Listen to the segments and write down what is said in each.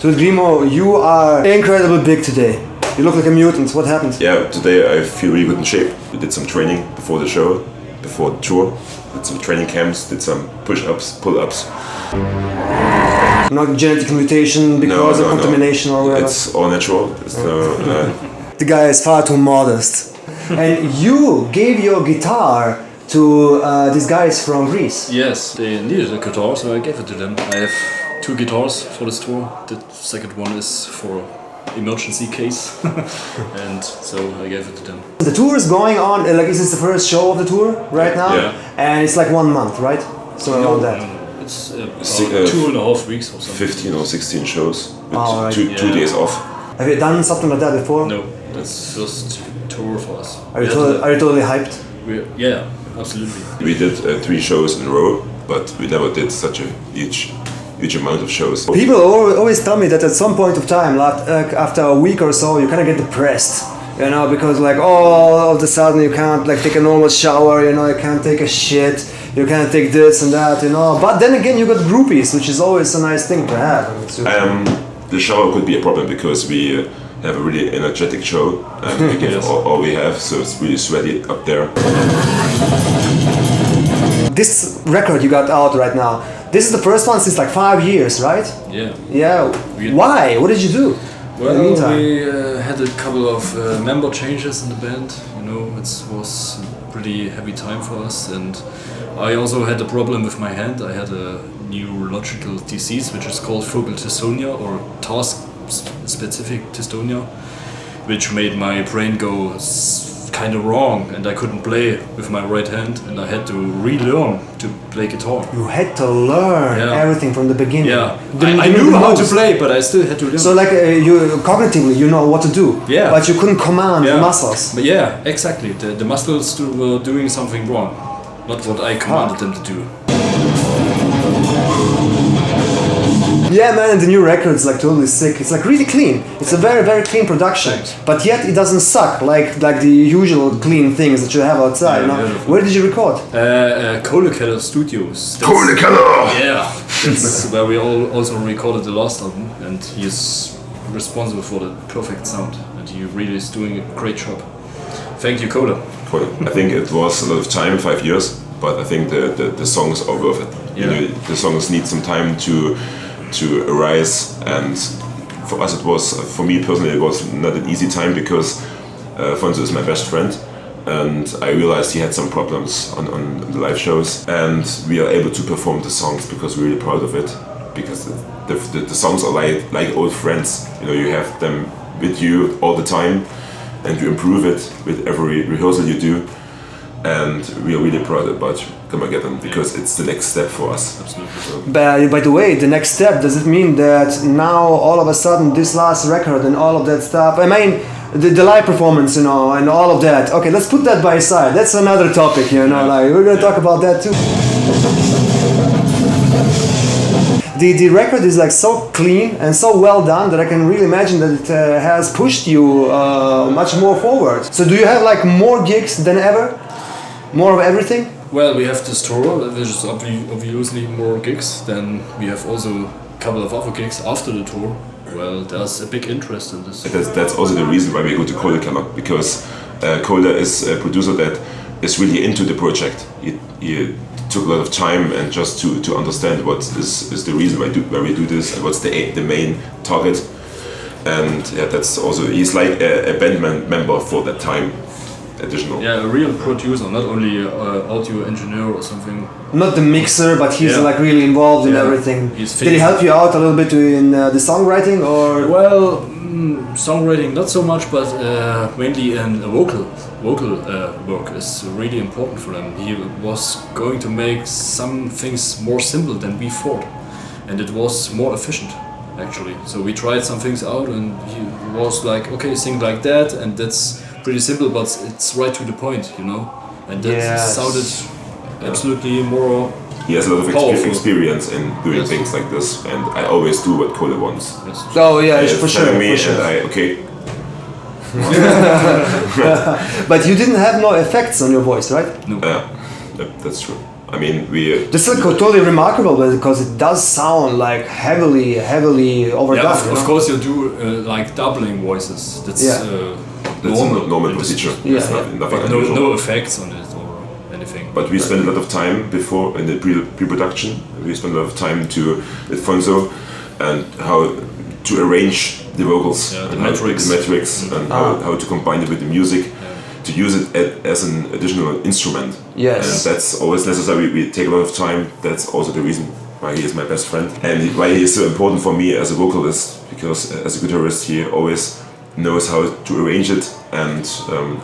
So Grimo, you are incredibly big today. You look like a mutant. What happened? Yeah, today I feel really good in shape. We did some training before the show, before the tour. Did some training camps, did some push-ups, pull-ups. Not genetic mutation because of contamination or whatever? It's all natural. The guy is far too modest. And you gave your guitar to these guys from Greece. Yes, they needed a guitar, so I gave it to them. I have 2 guitars for this tour. The second one is for emergency case, and so I gave it to them. The tour is going on, like is this the first show of the tour right now? Yeah. And it's like 1 month, right? So around that. It's about 2.5 weeks or something. 15 or 16 shows with right. two days off. Have you done something like that before? No, that's the first tour for us. Are you totally hyped? Yeah, absolutely. We did 3 shows in a row, but we never did such a huge amount of shows. People always tell me that at some point of time, like after a week or so, you kind of get depressed, you know, because like all of a sudden you can't like take a normal shower, you know, you can't take a shit, you can't take this and that, you know. But then again, you got groupies, which is always a nice thing to have. The shower could be a problem because we have a really energetic show and we give all we have, so it's really sweaty up there. This record you got out right now, this is the first one since like 5 years, right? Yeah. Yeah. Why? What did you do? Well, we had a couple of member changes in the band. You know, it was a pretty heavy time for us, and I also had a problem with my hand. I had a neurological disease which is called focal dystonia or task-specific dystonia, which made my brain go kind of wrong, and I couldn't play with my right hand, and I had to relearn to play guitar. You had to learn everything from the beginning. Yeah, I knew how to play, but I still had to learn. So like you cognitively, you know what to do, yeah, but you couldn't command the muscles. But yeah, exactly. The muscles were doing something wrong, not what I commanded them to do. Yeah, man, and the new record's like totally sick. It's like really clean. It's a very, very clean production. Thanks. But yet it doesn't suck like the usual clean things that you have outside. Yeah, you know? Where did you record? Kohlekeller Studios. Kohlekeller! Yeah, that's where we also recorded the last album, and he's responsible for the perfect sound, and he really is doing a great job. Thank you, Kohle. I think it was a lot of time, 5 years, but I think the songs are worth it. Yeah. You know, the songs need some time to arise, and for us it was, for me personally, it was not an easy time because Fonso is my best friend, and I realized he had some problems on the live shows, and we are able to perform the songs because we're really proud of it, because the songs are like old friends. You know, you have them with you all the time, and you improve it with every rehearsal you do, and we are really proud about Come and Get Them because it's the next step for us. Absolutely. So. By the way, the next step, does it mean that now all of a sudden this last record and all of that stuff, I mean the live performance, you know, and all of that, okay, let's put that by side, that's another topic, you know, like we're gonna talk about that too. The record is like so clean and so well done that I can really imagine that it has pushed you much more forward. So do you have like more gigs than ever? More of everything? Well, we have this tour, which is obviously more gigs. Then we have also a couple of other gigs after the tour. Well, there's a big interest in this. That's also the reason why we go to Kohlekeller, because Kohle is a producer that is really into the project. He took a lot of time and just to understand what is the reason why we do this and what's the main target. And yeah, that's also, he's like a band member for that time. Additional. Yeah, a real producer, not only audio engineer or something. Not the mixer, but he's like really involved in everything. Did he help you out a little bit in the songwriting, or? Well, songwriting not so much, but mainly in vocal work is really important for them. He was going to make some things more simple than we thought, and it was more efficient actually. So we tried some things out, and he was like, okay, sing like that, and that's pretty simple, but it's right to the point, you know, and that sounded absolutely more. He has a lot of powerful experience in doing things like this, and I always do what Kohle wants. Yes. Oh yeah, for sure. Me, for sure. And okay. But you didn't have no effects on your voice, right? No. That's true. I mean, we. This is totally remarkable because it does sound like heavily overdone. Yeah, of course you do like doubling voices. That's That's a normal procedure. Yeah, nothing but unusual. no effects on it or anything. But we spend a lot of time before in the pre-production. We spend a lot of time with Fonzo and how to arrange the vocals, the and metrics, and how to combine it with the music, to use it as an additional instrument. Yes. And that's always necessary. We take a lot of time. That's also the reason why he is my best friend and why he is so important for me as a vocalist, because as a guitarist he always knows how to arrange it and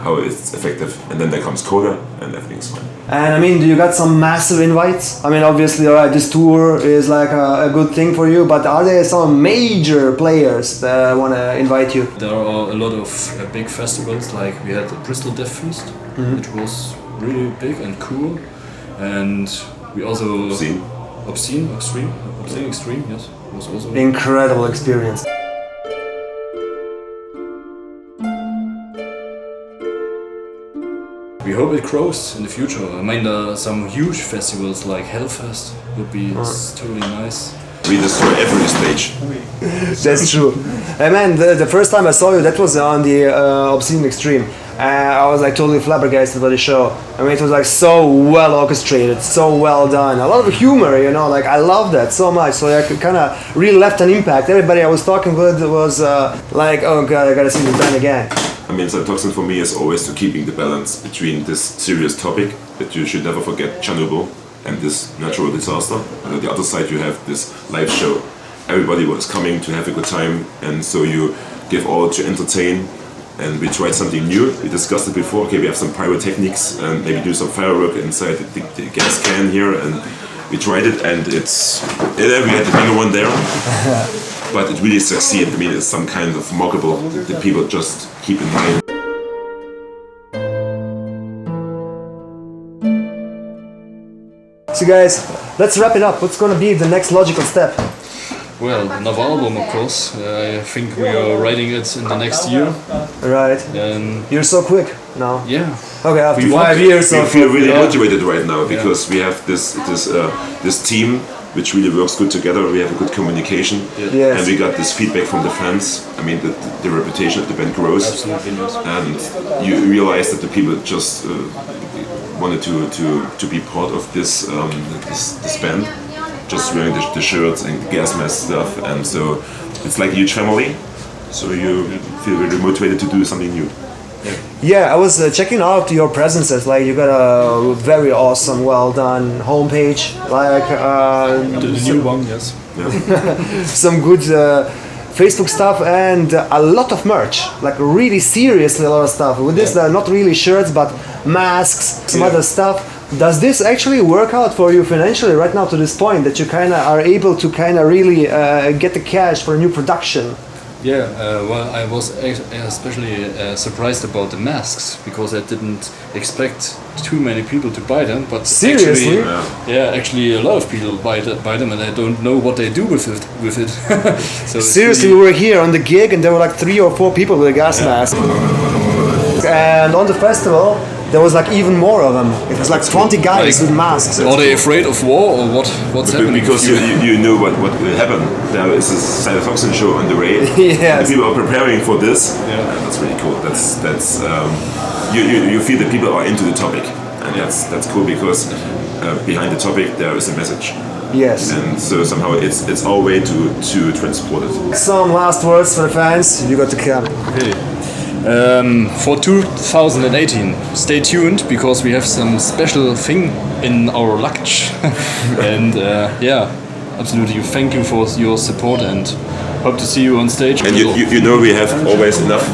how it's effective, and then there comes coda and everything's fine. And I mean, do you got some massive invites? I mean, obviously, alright, this tour is like a good thing for you, but are there some major players that want to invite you? There are a lot of big festivals, like we had the Bristol Death Feast, which was really big and cool, and we also Obscene Extreme, yes, was also Incredible experience. We hope it grows in the future. I mean, there are some huge festivals like Hellfest would be totally nice. We destroy every stage. That's true. Hey man, the first time I saw you, that was on the Obscene Extreme. I was like totally flabbergasted by the show. I mean, it was like so well orchestrated, so well done. A lot of humor, you know, like I love that so much. So I kind of really left an impact. Everybody I was talking with was like, oh god, I gotta see this band again. I mean, CYTOTOXIN for me is always to keeping the balance between this serious topic that you should never forget, Chernobyl, and this natural disaster. And on the other side you have this live show. Everybody was coming to have a good time, and so you give all to entertain. And we tried something new. We discussed it before. Okay, we have some pyrotechnics and maybe do some firework inside the gas can here, and we tried it, and we had the bigger one there. But it really succeeded. I mean, it's some kind of mockable that people just keep in mind. So guys, let's wrap it up. What's gonna be the next logical step? Well, another album, of course. I think we are writing it in the next year. Right. You're so quick now. Yeah. Okay, after We 5 years. We of feel really motivated right now because we have this team which really works good together. We have a good communication, Yes. and we got this feedback from the fans. I mean, the reputation of the band grows, Absolutely, yes. and you realize that the people just wanted to be part of this band, just wearing the shirts and the gas mask stuff, and so it's like a huge family. So you feel really motivated to do something new. Yeah, I was checking out your presences. Like you got a very awesome, well done homepage. Like The new one, yes. some good Facebook stuff and a lot of merch. Like really seriously a lot of stuff. With this, not really shirts, but masks, some other stuff. Does this actually work out for you financially right now to this point that you kind of are able to kind of really get the cash for a new production? Yeah, well, I was especially surprised about the masks because I didn't expect too many people to buy them. But seriously, actually, a lot of people buy them, and I don't know what they do with it. So seriously, we were here on the gig, and there were like 3 or 4 people with a gas mask. And on the festival, there was like even more of them. It was like 20 guys with masks. Are they afraid of war or what's happening? Because you know what will happen. There is a CYTOTOXIN show on the way. Yes. The people are preparing for this. And that's really cool. That's you feel that people are into the topic, and that's cool because behind the topic there is a message. Yes. And so somehow it's our way to transport it. Some last words for the fans. You got to come. Okay. For 2018, stay tuned because we have some special thing in our luggage. And absolutely, thank you for your support and hope to see you on stage. And you know we have always enough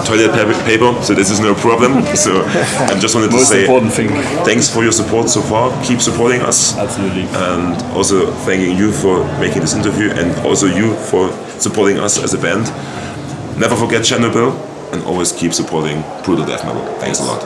toilet paper, so this is no problem. So I just wanted to Most say important thing. Thanks for your support so far. Keep supporting us. Absolutely. And also thanking you for making this interview, and also you for supporting us as a band. Never forget Chernobyl, and always keep supporting brutal death metal. Thanks a lot.